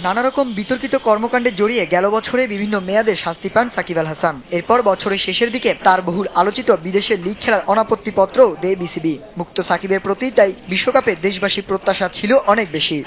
নানা রকম বিতর্কিত কর্মকাণ্ডে জড়িয়ে গেল বছরে বিভিন্ন মেয়াদে শাস্তি পান সাকিব আল হাসান। এরপর বছরের শেষের দিকে তার বহুল আলোচিত বিদেশে লিগ খেলার অনাপত্তিপত্রও দেয় বিসিবি। মুক্ত সাকিবের প্রতি তাই বিশ্বকাপে দেশবাসীর প্রত্যাশা ছিল অনেক বেশি।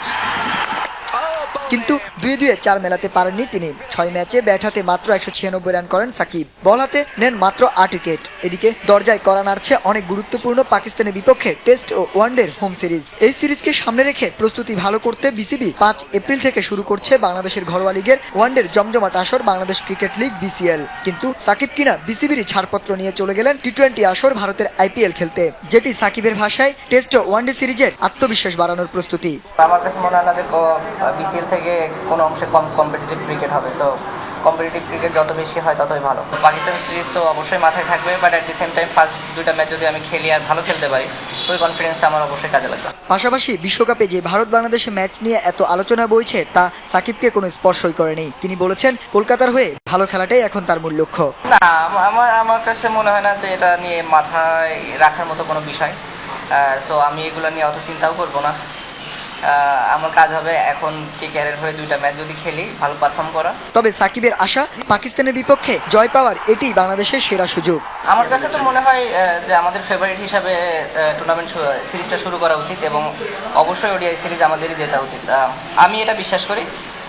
কিন্তু 2-2 4 মেলাতে পারেননি তিনি। 6 ম্যাচে ব্যাট হাতে মাত্র 196 রান করেন সাকিব, বল হাতে নেন মাত্র 8 উইকেট। এদিকে দরজায় কড়া নাড়ছে অনেক গুরুত্বপূর্ণ পাকিস্তানের বিপক্ষে টেস্ট ও ওয়ানডের হোম সিরিজ। এই সিরিজকে সামনে রেখে প্রস্তুতি ভালো করতে বিসিবি 5 এপ্রিল থেকে শুরু করছে বাংলাদেশের ঘরোয়া লিগের ওয়ানডের জমজমাট আসর বাংলাদেশ ক্রিকেট লিগ বিসিএল। কিন্তু সাকিব কিনা বিসিবির ছাড়পত্র নিয়ে চলে গেলেন টি-20 আসর ভারতের আইপিএল খেলতে, যেটি সাকিবের ভাষায় টেস্ট ও ওয়ানডে সিরিজের আত্মবিশ্বাস বাড়ানোর প্রস্তুতি। আমার কাছে মনে হয় না যে বিপিএল থেকে কোনো অংশে কম কম্পিটিটিভ ক্রিকেট হবে, তো কম্পিটিটিভ ক্রিকেট যত বেশি হয় ততই ভালো। পাকিস্তান সিরিজ তো অবশ্যই মাথায় থাকবে, but at the same time first 2টা ম্যাচ যদি আমি খেলি আর ভালো খেলতে পারি, ওই কনফিডেন্সটা আমার অবশ্যই কাজে লাগবে। পাশাপাশি বিশ্বকাপে যে ভারত বাংলাদেশের ম্যাচ নিয়ে এত আলোচনা বইছে তা সাকিবকে কোনো স্পর্শই করেনি। তিনি বলেছেন, কলকাতার হয়ে ভালো খেলাটাই এখন তার মূল লক্ষ্য। না, আমার কাছে মনে হয় না যে এটা নিয়ে মাথায় রাখার মতো কোনো বিষয়। তো আমি এগুলো নিয়ে অত চিন্তাও করবো না। আমার কাজ হবে এখন ক্রিকেটের হয়ে 2টা ম্যাচ যদি খেলি, ভালো পারফর্ম করা। তবে সাকিবের আশা, পাকিস্তানের বিপক্ষে জয় পাওয়ার এটি বাংলাদেশের সেরা সুযোগ। আমার কাছে তো মনে হয় যে আমাদের ফেভারিট হিসাবে টুর্নামেন্ট সিরিজটা শুরু করা উচিত এবং অবশ্যই ওডিআই সিরিজ আমাদেরই জেতা উচিত। আমি এটা বিশ্বাস করি,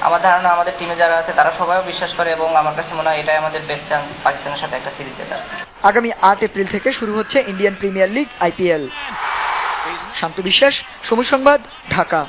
আমার ধারণা আমাদের টিমে যারা আছে তারা সবাইও বিশ্বাস করে, এবং আমার কাছে মনে হয় এটাই আমাদের বেস্ট চান্স পাকিস্তানের সাথে একটা সিরিজ জেতার। আগামী 8 এপ্রিল থেকে শুরু হচ্ছে ইন্ডিয়ান প্রিমিয়ার লিগ আইপিএল। শান্ত বিশ্বাস, সময় সংবাদ, ঢাকা।